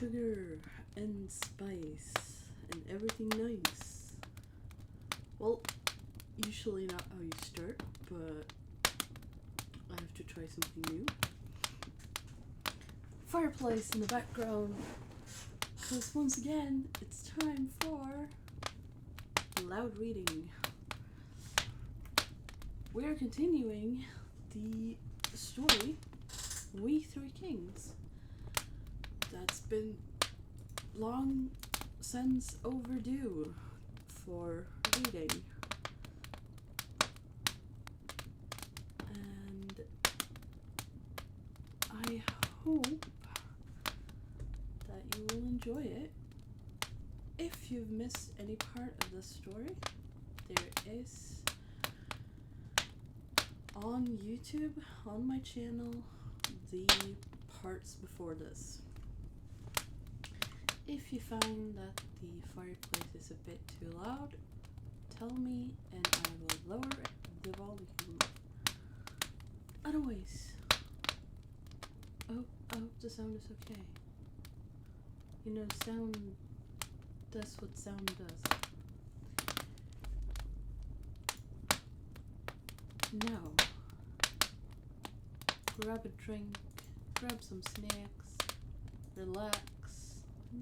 sugar and spice and everything nice. Well, usually not how you start, but I have to try something new. Fireplace in the background, because once again, it's time for loud reading. We are continuing the story, We Three Kings. That's been long since overdue for reading. And I hope that you will enjoy it. If you've missed any part of the story, there is on YouTube, on my channel, the parts before this. If you find that the fireplace is a bit too loud, tell me and I will lower the volume. Otherwise, I hope the sound is okay. You know, sound does what sound does. Now, grab a drink, grab some snacks, relax,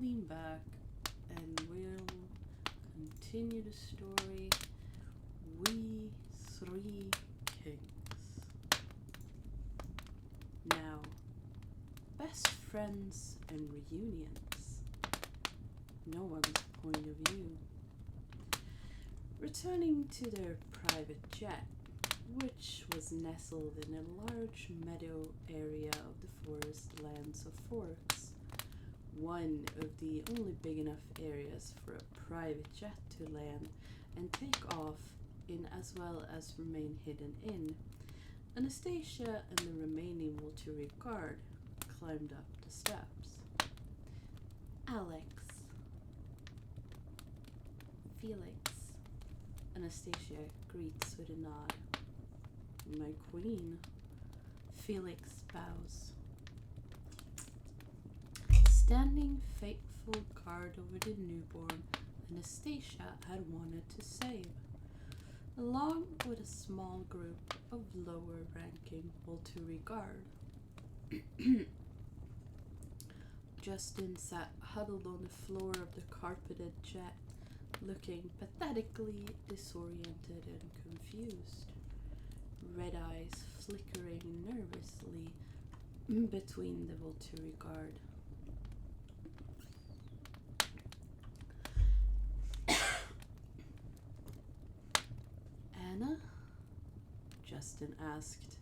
lean back, and we'll continue the story, We Three Kings. Now, best friends and reunions. No one's point of view. Returning to their private jet, which was nestled in a large meadow area of the forest lands of Forks, one of the only big enough areas for a private jet to land and take off in as well as remain hidden in. Anastasia and the remaining Volturi guard climbed up the steps. Alex, Felix, Anastasia greets with a nod. My queen, Felix bows. Standing faithful guard over the newborn Anastasia had wanted to save, along with a small group of lower-ranking Volturi guard. Justin sat huddled on the floor of the carpeted jet, looking pathetically disoriented and confused, red eyes flickering nervously between the Volturi guard. Anna? Justin asked,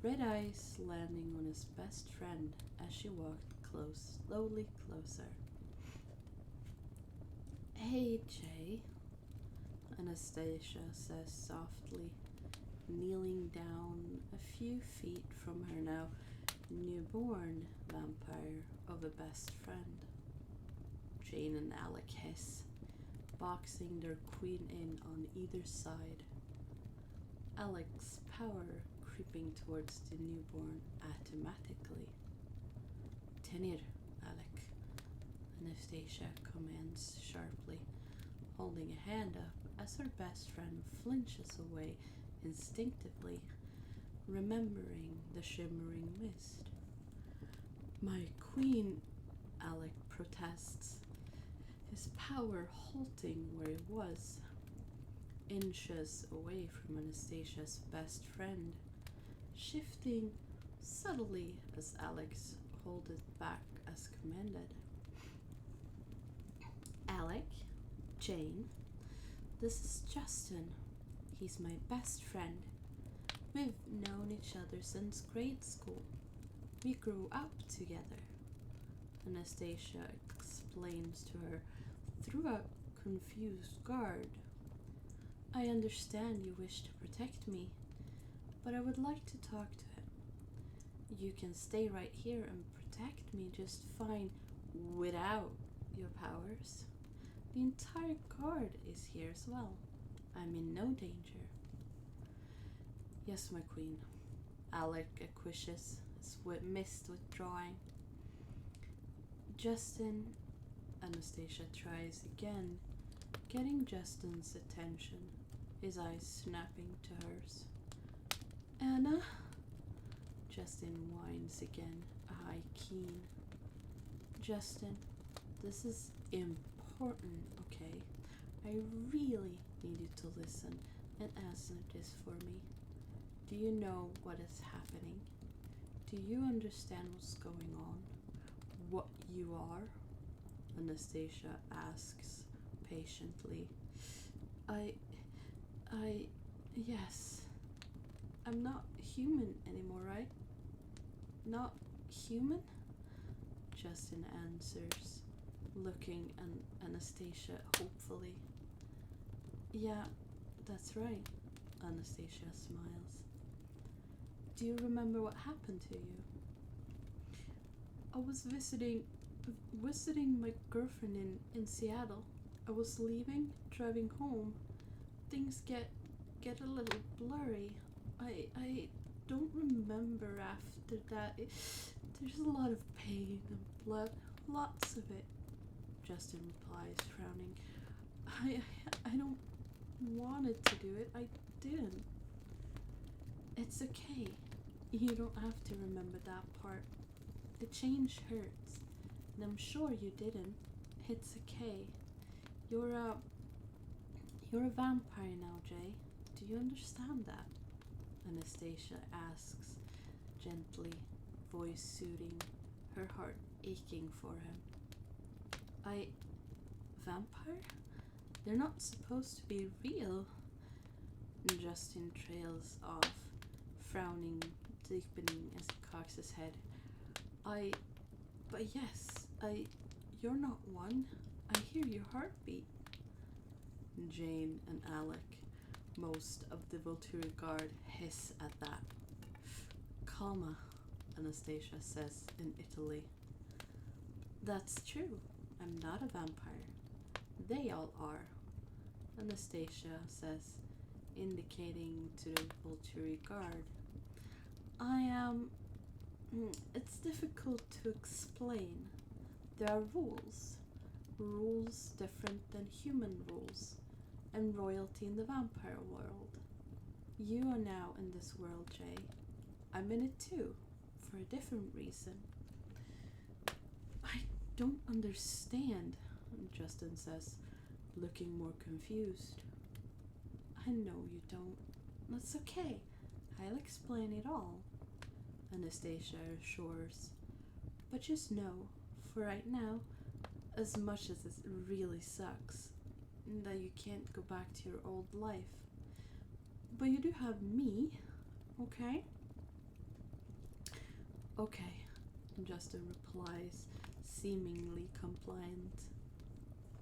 red eyes landing on his best friend as she walked slowly closer. Hey, Jay, Anastasia says softly, kneeling down a few feet from her now newborn vampire of a best friend. Jane and Alec hiss, boxing their queen in on either side. Alec's power creeping towards the newborn automatically. Tenir, Alec, Anastasia commands sharply, holding a hand up as her best friend flinches away instinctively, remembering the shimmering mist. My queen, Alec protests, his power halting where it was, inches away from Anastasia's best friend, shifting subtly as Alex holds it back as commanded. Alec, Jane, this is Justin. He's my best friend. We've known each other since grade school. We grew up together, Anastasia explains to her through a confused guard. I understand you wish to protect me, but I would like to talk to him. You can stay right here and protect me just fine without your powers. The entire guard is here as well. I'm in no danger. Yes, my queen, Alec acquiesces, his mist withdrawing. Justin, Anastasia tries again, getting Justin's attention, his eyes snapping to hers. Anna? Justin whines again, eye keen. Justin, this is important, okay? I really need you to listen and answer this for me. Do you know what is happening? Do you understand what's going on? What you are? Anastasia asks patiently. Yes. I'm not human anymore, right? Not human? Justin answers, looking at Anastasia hopefully. Yeah, that's right. Anastasia smiles. Do you remember what happened to you? I was visiting my girlfriend in Seattle. I was leaving, driving home. Things get a little blurry. I don't remember after that. There's a lot of pain and blood, lots of it. Justin replies, frowning. I don't wanted to do it. I didn't. It's okay. You don't have to remember that part. The change hurts, and I'm sure you didn't. It's okay. You're a vampire now, Jay. Do you understand that? Anastasia asks, gently, voice soothing, her heart aching for him. Vampire? They're not supposed to be real. Justin trails off, frowning, deepening as he cocks his head. But yes, you're not one. I hear your heartbeat. Jane and Alec, most of the Volturi guard, hiss at that. Calma, Anastasia says in Italy. That's true. I'm not a vampire. They all are, Anastasia says, indicating to the Volturi guard. I am. It's difficult to explain. There are rules. Rules different than human rules, and royalty in the vampire world. You are now in this world, Jay. I'm in it too, for a different reason. I don't understand, Justin says, looking more confused. I know you don't. That's okay. I'll explain it all, Anastasia assures. But just know, for right now, as much as it really sucks, that you can't go back to your old life. But you do have me, okay? Okay, Justin replies, seemingly compliant.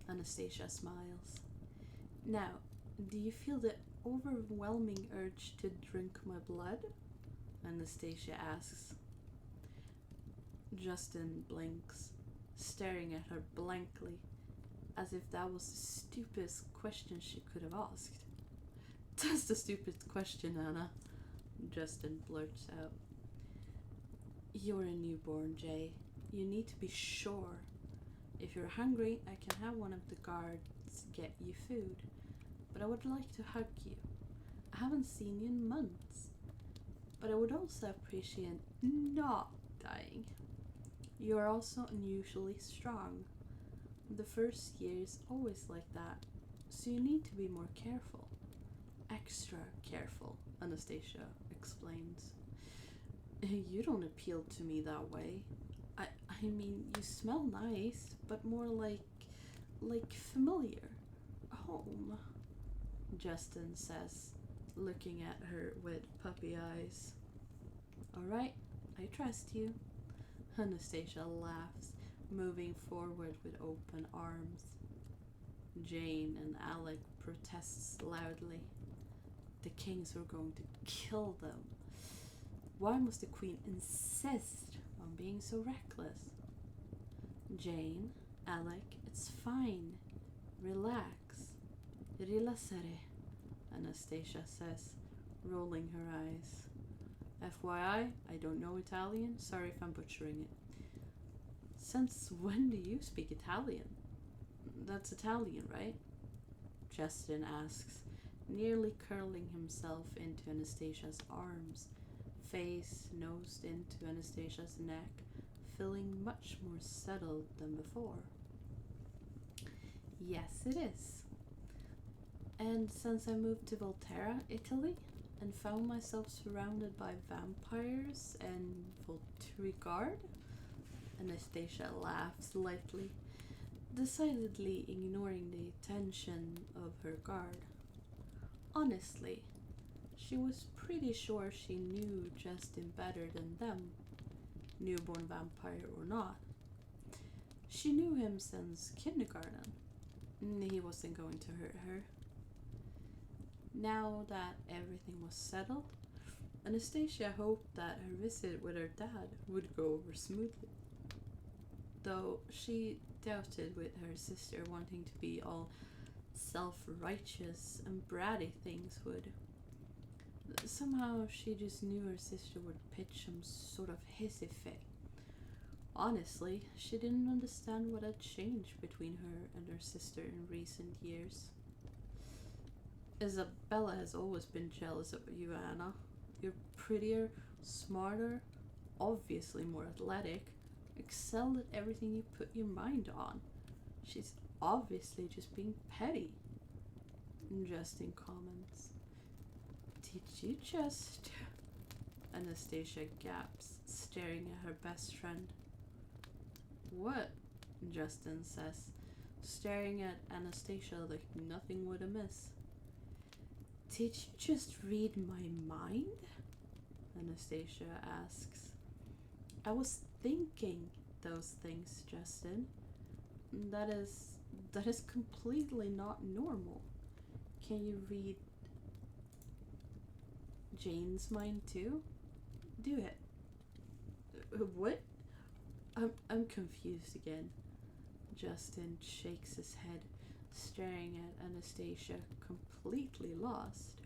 Anastasia smiles. Now, do you feel the overwhelming urge to drink my blood? Anastasia asks. Justin blinks, staring at her blankly, as if that was the stupidest question she could have asked. That's the stupidest question, Anna, Justin blurts out. You're a newborn, Jay. You need to be sure. If you're hungry, I can have one of the guards get you food. But I would like to hug you. I haven't seen you in months. But I would also appreciate not dying. You are also unusually strong. The first year is always like that, so you need to be more careful. Extra careful, Anastasia explains. You don't appeal to me that way. I mean, you smell nice, but more like familiar. Home, Justin says, looking at her with puppy eyes. Alright, I trust you. Anastasia laughs, moving forward with open arms. Jane and Alec protests loudly. The kings were going to kill them. Why must the queen insist on being so reckless? Jane, Alec, it's fine. Relax. Rilassare, Anastasia says, rolling her eyes. FYI, I don't know Italian. Sorry if I'm butchering it. Since when do you speak Italian? That's Italian, right? Justin asks, nearly curling himself into Anastasia's arms, face nosed into Anastasia's neck, feeling much more settled than before. Yes, it is. And since I moved to Volterra, Italy, and found myself surrounded by vampires and Volturigard, Anastasia laughs lightly, decidedly ignoring the tension of her guard. Honestly, she was pretty sure she knew Justin better than them, newborn vampire or not. She knew him since kindergarten. He wasn't going to hurt her. Now that everything was settled, Anastasia hoped that her visit with her dad would go over smoothly, though she doubted with her sister wanting to be all self-righteous and bratty things would. Somehow she just knew her sister would pitch some sort of hissy fit. Honestly, she didn't understand what had changed between her and her sister in recent years. Isabella has always been jealous of you, Anna. You're prettier, smarter, obviously more athletic, excelled at everything you put your mind on. She's obviously just being petty. Justin comments. Did you just. Anastasia gaps, staring at her best friend. What? Justin says, staring at Anastasia like nothing would amiss. Did you just read my mind? Anastasia asks. I was thinking those things, Justin. That is completely not normal. Can you read Jane's mind too? Do it. What? I'm confused again. Justin shakes his head, staring at Anastasia, completely lost.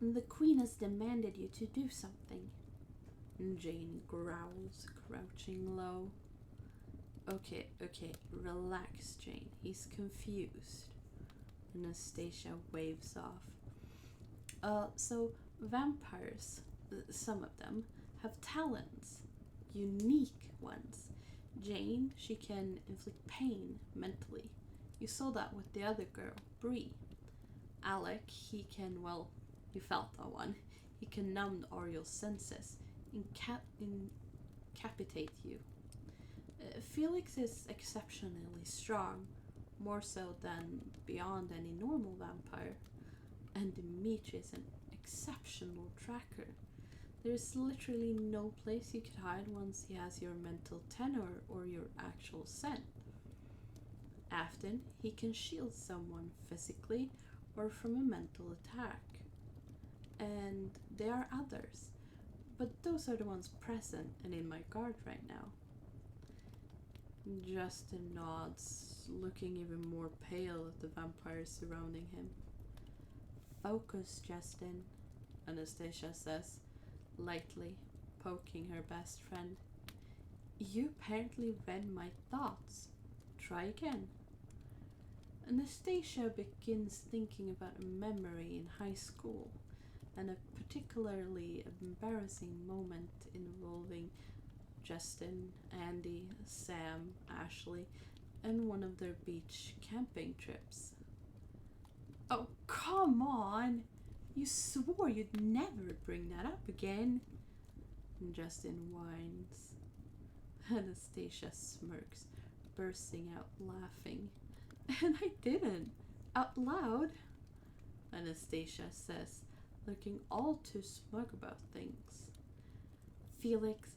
The Queen has demanded you to do something. Jane growls, crouching low. Okay, relax, Jane. He's confused. Anastasia waves off. So vampires, some of them, have talents. Unique ones. Jane, she can inflict pain mentally. You saw that with the other girl, Bree. Alec, he can, well, you felt that one. He can numb all your senses, incapacitate you. Felix is exceptionally strong, more so than beyond any normal vampire. And Dimitri is an exceptional tracker. There's literally no place you could hide once he has your mental tenor or your actual scent. Often, he can shield someone physically or from a mental attack. And there are others, but those are the ones present and in my guard right now. Justin nods, looking even more pale at the vampires surrounding him. Focus, Justin, Anastasia says, lightly, poking her best friend. You apparently read my thoughts. Try again. Anastasia begins thinking about a memory in high school and a particularly embarrassing moment involving Justin, Andy, Sam, Ashley, and one of their beach camping trips. Oh, come on! You swore you'd never bring that up again. Justin whines. Anastasia smirks, bursting out laughing. And I didn't. Out loud. Anastasia says, looking all too smug about things. Felix,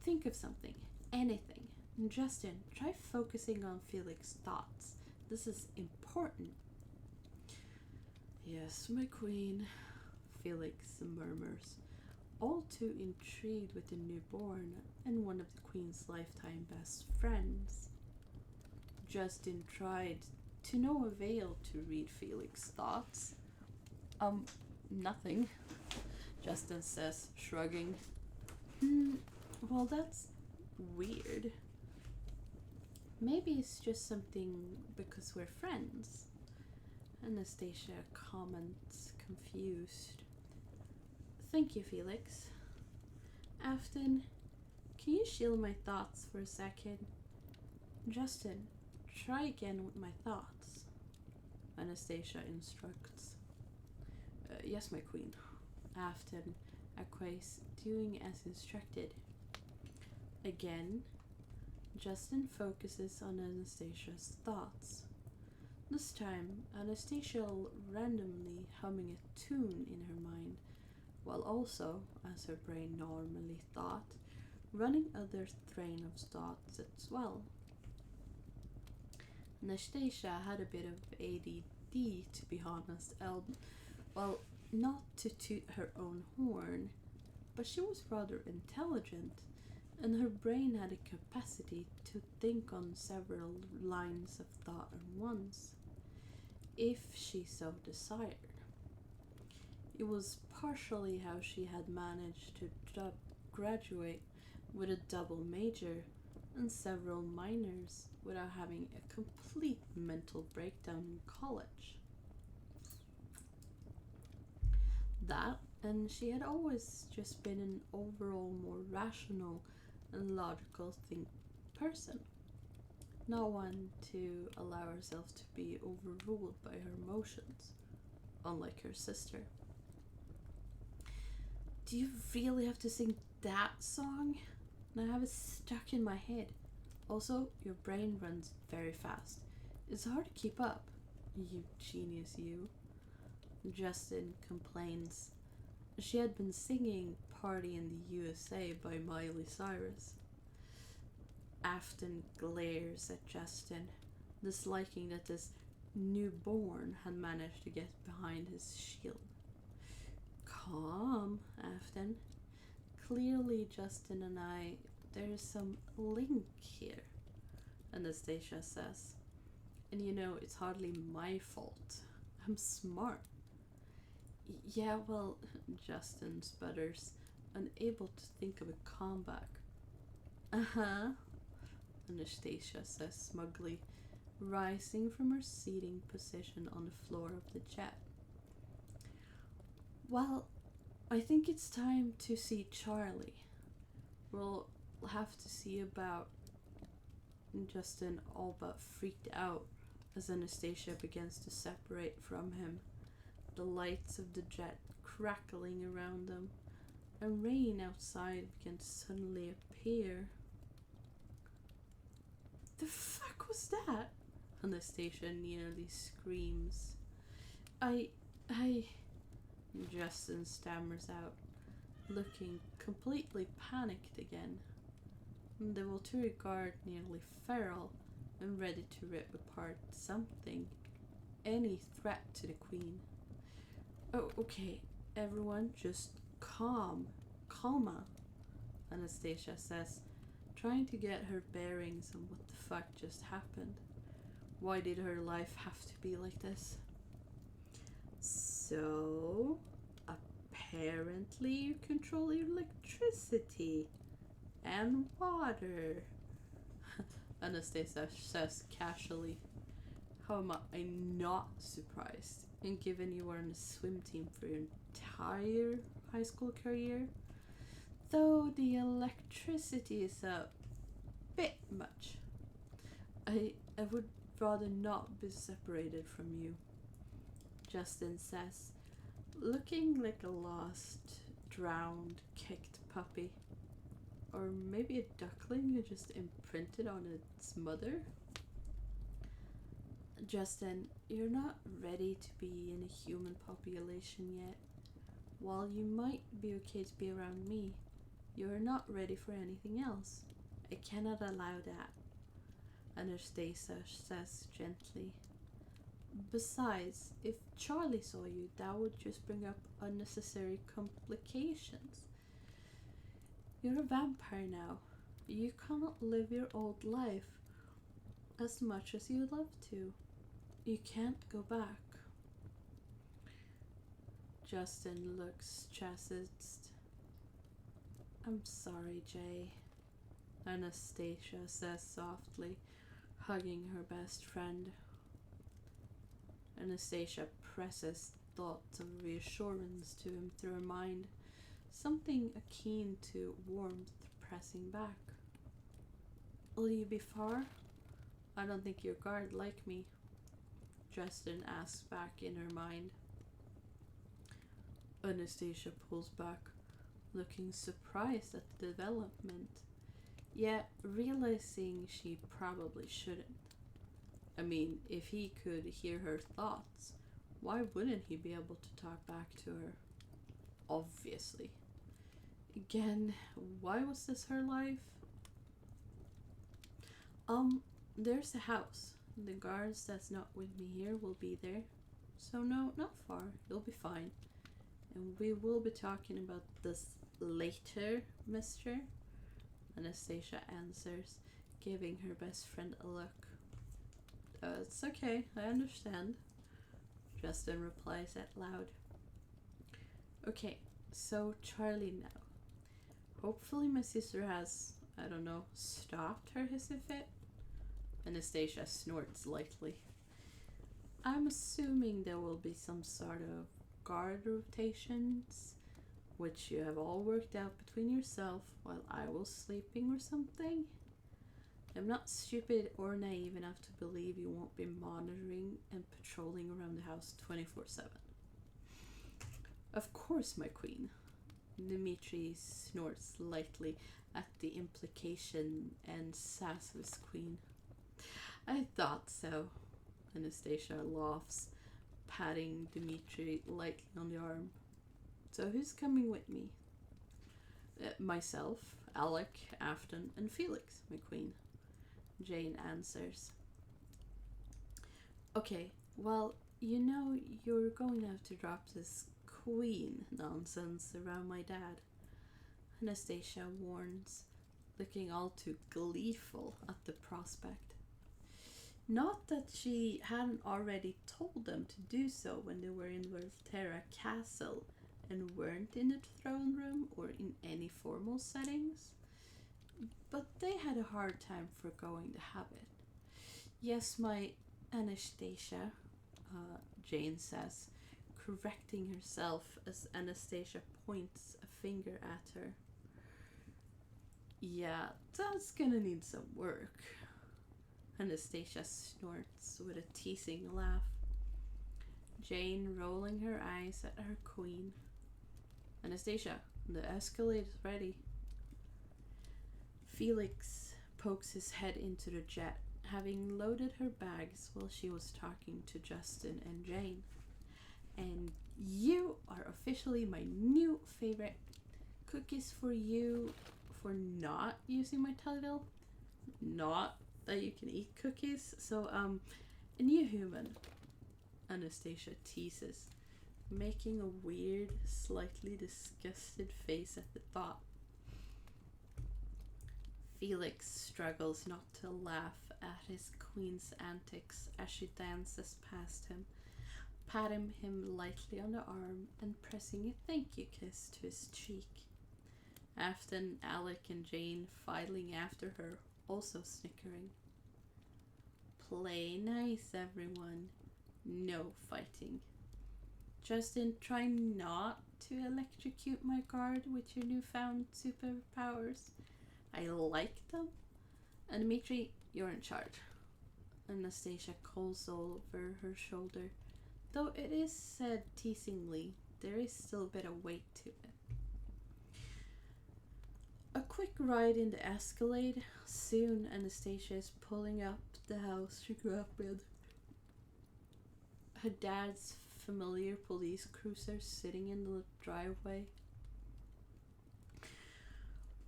think of something. Anything. Justin, try focusing on Felix's thoughts. This is important. Yes, my queen, Felix murmurs, all too intrigued with the newborn and one of the queen's lifetime best friends. Justin tried to no avail to read Felix's thoughts. Nothing, Justin says, shrugging. Well, weird. Maybe it's just something because we're friends. Anastasia comments, confused. Thank you, Felix. Afton, can you shield my thoughts for a second? Justin, try again with my thoughts. Anastasia instructs. Yes, my queen. Afton acquiesces, doing as instructed. Again, Justin focuses on Anastasia's thoughts. This time, Anastasia randomly humming a tune in her mind, while also, as her brain normally thought, running other train of thoughts as well. Anastasia had a bit of ADD, to be honest, well, not to toot her own horn, but she was rather intelligent, and her brain had a capacity to think on several lines of thought at once, if she so desired. It was partially how she had managed to graduate with a double major and several minors without having a complete mental breakdown in college. That, and she had always just been an overall more rational and logical person, not one to allow herself to be overruled by her emotions, unlike her sister. Do you really have to sing that song? I have it stuck in my head. Also, your brain runs very fast. It's hard to keep up. You genius, you. Justin complains. She had been singing Party in the USA by Miley Cyrus. Afton glares at Justin, disliking that this newborn had managed to get behind his shield. Calm, Afton. Clearly, Justin and there's some link here, Anastasia says. And you know, it's hardly my fault. I'm smart. Yeah, well, Justin sputters, unable to think of a comeback. Uh-huh, Anastasia says smugly, rising from her seating position on the floor of the jet. Well, I think it's time to see Charlie. We'll have to see about Justin, all but freaked out as Anastasia begins to separate from him, the lights of the jet crackling around them, and rain outside began to suddenly appear. The fuck was that? Anastasia nearly screams. I. Justin stammers out, looking completely panicked again. The Volturi guard nearly feral and ready to rip apart something, any threat to the queen. Oh, okay, everyone just calma, Anastasia says, trying to get her bearings on what the fuck just happened. Why did her life have to be like this? So, apparently you control electricity and water, Anastasia says casually. How am I not surprised? And given you were on the swim team for your entire high school career? Though the electricity is a bit much. I would rather not be separated from you, Justin says, looking like a lost, drowned, kicked puppy. Or maybe a duckling who just imprinted on its mother? Justin, you're not ready to be in a human population yet. While you might be okay to be around me, you're not ready for anything else. I cannot allow that, Anastasia says gently. Besides, if Charlie saw you, that would just bring up unnecessary complications. You're a vampire now. You cannot live your old life as much as you'd love to. You can't go back. Justin looks chastised. I'm sorry, Jay. Anastasia says softly, hugging her best friend. Anastasia presses thoughts of reassurance to him through her mind, something akin to warmth pressing back. Will you be far? I don't think your guard like me, Justin asks back in her mind. Anastasia pulls back, looking surprised at the development, yet realizing she probably shouldn't. I mean, if he could hear her thoughts, why wouldn't he be able to talk back to her? Obviously. Again, why was this her life? There's the house. The guards that's not with me here will be there. So no, not far. You'll be fine. And we will be talking about this later, mister. Anastasia answers, giving her best friend a look. It's okay, I understand. Justin replies out loud. Okay, so Charlie now. Hopefully my sister has, I don't know, stopped her hissy fit. Anastasia snorts lightly. I'm assuming there will be some sort of guard rotations, which you have all worked out between yourself while I was sleeping or something. I'm not stupid or naive enough to believe you won't be monitoring and patrolling around the house 24/7. Of course, my queen. Dmitri snorts lightly at the implication and sass of his queen. I thought so. Anastasia laughs, patting Dmitri lightly on the arm. So who's coming with me? Myself, Alec, Afton, and Felix, my queen. Jane answers. Okay, well, you're going to have to drop this queen nonsense around my dad, Anastasia warns, looking all too gleeful at the prospect. Not that she hadn't already told them to do so when they were in Volterra Castle and weren't in the throne room or in any formal settings, but they had a hard time forgoing the habit. Yes, my Anastasia, Jane says, correcting herself as Anastasia points a finger at her. Yeah, that's gonna need some work. Anastasia snorts with a teasing laugh. Jane rolling her eyes at her queen. Anastasia, the Escalade is ready. Felix pokes his head into the jet, having loaded her bags while she was talking to Justin and Jane. And you are officially my new favorite. Cookies for you for not using my title. Not that you can eat cookies. So, a new human, Anastasia teases, making a weird, slightly disgusted face at the thought. Felix struggles not to laugh at his queen's antics as she dances past him, patting him lightly on the arm and pressing a thank you kiss to his cheek. Afton, Alec, and Jane filing after her, also snickering. Play nice, everyone. No fighting. Justin, try not to electrocute my guard with your newfound superpowers. I like them. And Dmitri, you're in charge. Anastasia calls over her shoulder. Though it is said teasingly, there is still a bit of weight to it. A quick ride in the Escalade. Soon Anastasia is pulling up the house she grew up in. Her dad's familiar police cruiser sitting in the driveway.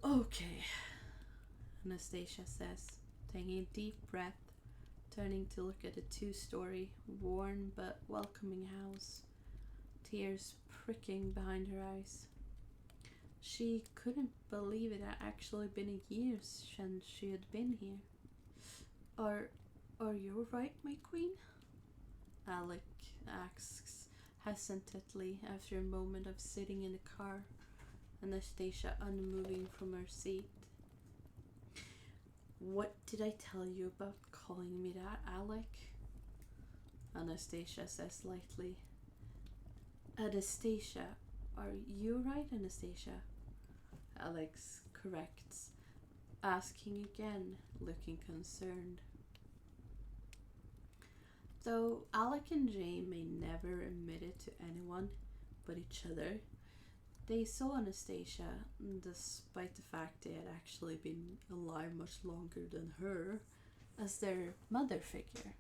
Okay, Anastasia says, taking a deep breath, turning to look at the two-story, worn but welcoming house, tears pricking behind her eyes. She couldn't believe it had actually been years since she had been here. Are you right, my queen? Alec asks hesitantly after a moment of sitting in the car, Anastasia unmoving from her seat. What did I tell you about calling me that, Alec? Anastasia says lightly. Anastasia. Are you right, Anastasia? Alex corrects, asking again, looking concerned. Though Alec and Jane may never admit it to anyone but each other, they saw Anastasia, despite the fact they had actually been alive much longer than her, as their mother figure.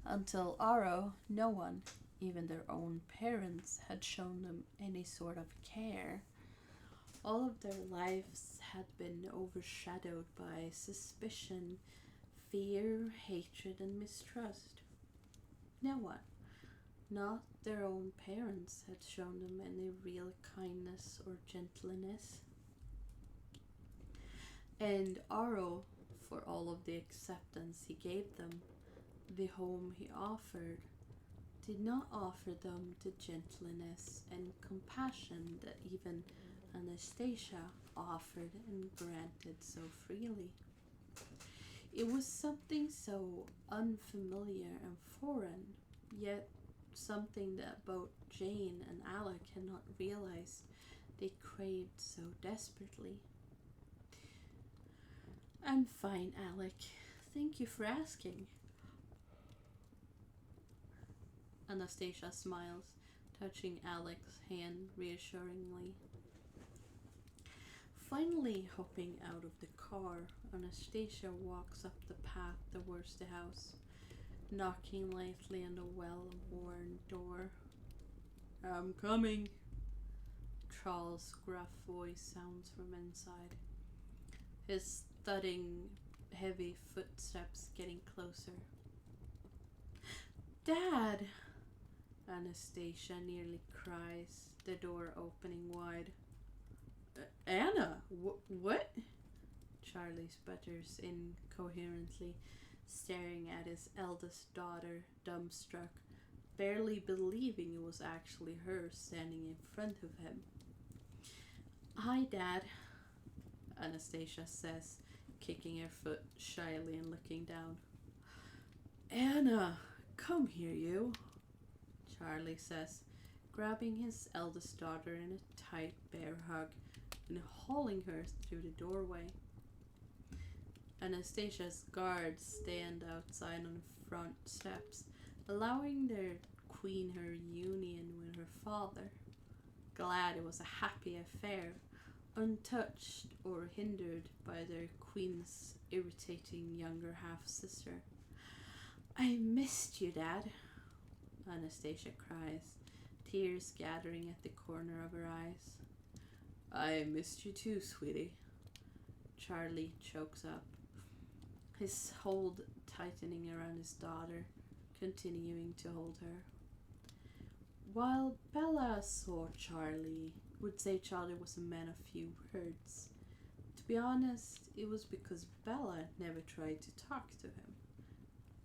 Until Aro, no one, even their own parents, had shown them any sort of care. All of their lives had been overshadowed by suspicion, fear, hatred, and mistrust. No one, not their own parents, had shown them any real kindness or gentleness. And Aro, for all of the acceptance he gave them, the home he offered, did not offer them the gentleness and compassion that even Anastasia offered and granted so freely. It was something so unfamiliar and foreign, yet something that both Jane and Alec had not realized they craved so desperately. I'm fine, Alec. Thank you for asking. Anastasia smiles, touching Alec's hand reassuringly. Finally hopping out of the car, Anastasia walks up the path towards the house, knocking lightly on the well-worn door. I'm coming. Charles' gruff voice sounds from inside, his thudding, heavy footsteps getting closer. Dad! Anastasia nearly cries, the door opening wide. Anna, what? Charlie sputters incoherently, staring at his eldest daughter, dumbstruck, barely believing it was actually her standing in front of him. Hi, Dad, Anastasia says, kicking her foot shyly and looking down. Anna, come here, you, Charlie says, grabbing his eldest daughter in a tight bear hug and hauling her through the doorway. Anastasia's guards stand outside on the front steps, allowing their queen her union with her father, glad it was a happy affair, untouched or hindered by their queen's irritating younger half-sister. I missed you, Dad, Anastasia cries, tears gathering at the corner of her eyes. I missed you too, sweetie, Charlie chokes up, his hold tightening around his daughter, continuing to hold her. While Bella saw Charlie, would say Charlie was a man of few words. To be honest, it was because Bella never tried to talk to him.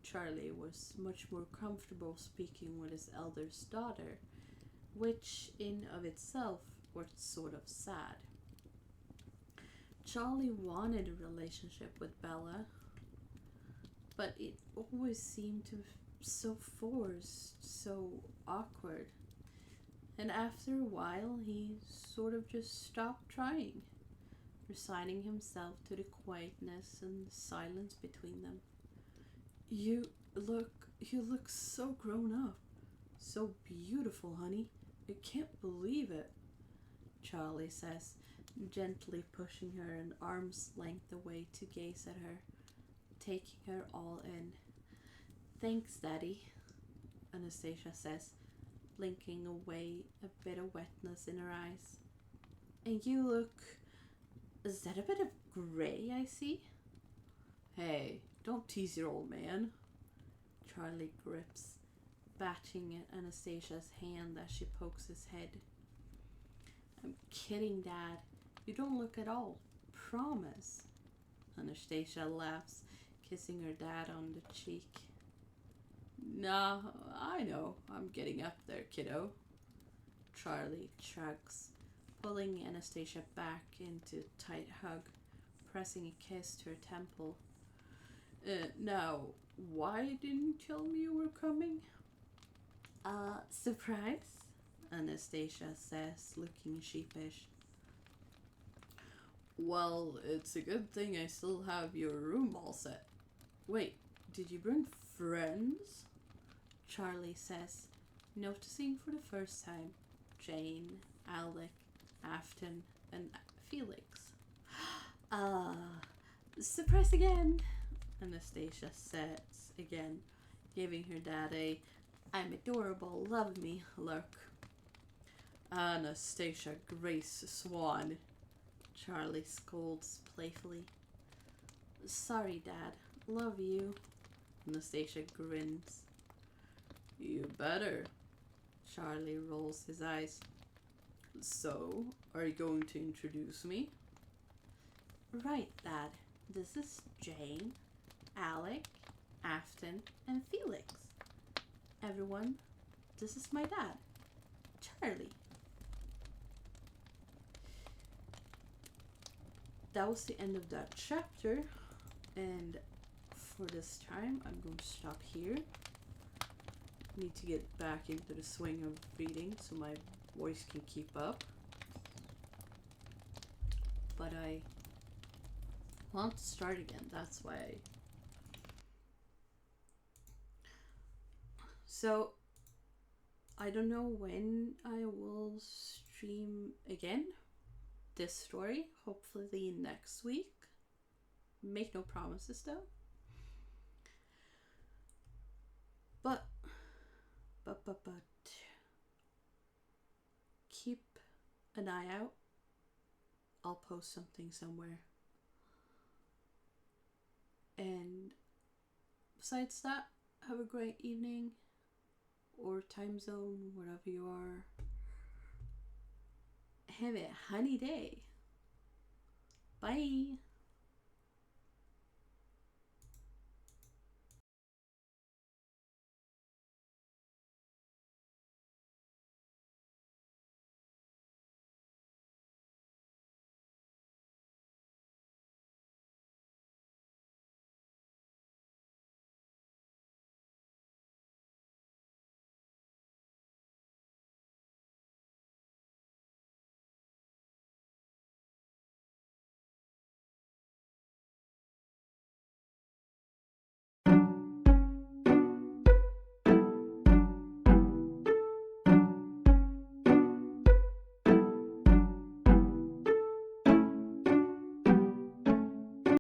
Charlie was much more comfortable speaking with his eldest daughter, which in of itself was sort of sad. Charlie wanted a relationship with Bella, but it always seemed to be so forced, so awkward. And after a while, he sort of just stopped trying, resigning himself to the quietness and silence between them. You look so grown up, so beautiful, honey. I can't believe it, Charlie says, gently pushing her an arm's length away to gaze at her, taking her all in. Thanks, Daddy, Anastasia says, blinking away a bit of wetness in her eyes. And you look... Is that a bit of grey I see? Hey, don't tease your old man, Charlie grips, batting at Anastasia's hand as she pokes his head. I'm kidding, Dad. You don't look at all. Promise. Anastasia laughs, kissing her dad on the cheek. Nah, I know. I'm getting up there, kiddo. Charlie shrugs, pulling Anastasia back into a tight hug, pressing a kiss to her temple. Now, why didn't you tell me you were coming? Surprise? Anastasia says, looking sheepish. Well, it's a good thing I still have your room all set. Wait, did you bring friends? Charlie says, noticing for the first time Jane, Alec, Afton, and Felix. Surprise again, Anastasia says again, giving her dad a I'm adorable, love me look. Anastasia Grace Swan, Charlie scolds playfully. Sorry, Dad. Love you. Anastasia grins. You better. Charlie rolls his eyes. So, are you going to introduce me? Right, Dad. This is Jane, Alec, Afton, and Felix. Everyone, this is my dad, Charlie. That was the end of that chapter, and for this time I'm going to stop here. Need to get back into the swing of reading so my voice can keep up, but I want to start again. That's why so I don't know when I will stream again this story. Hopefully next week. Make no promises though. But keep an eye out. I'll post something somewhere. And besides that, have a great evening or time zone, wherever you are. Have a honey day. Bye.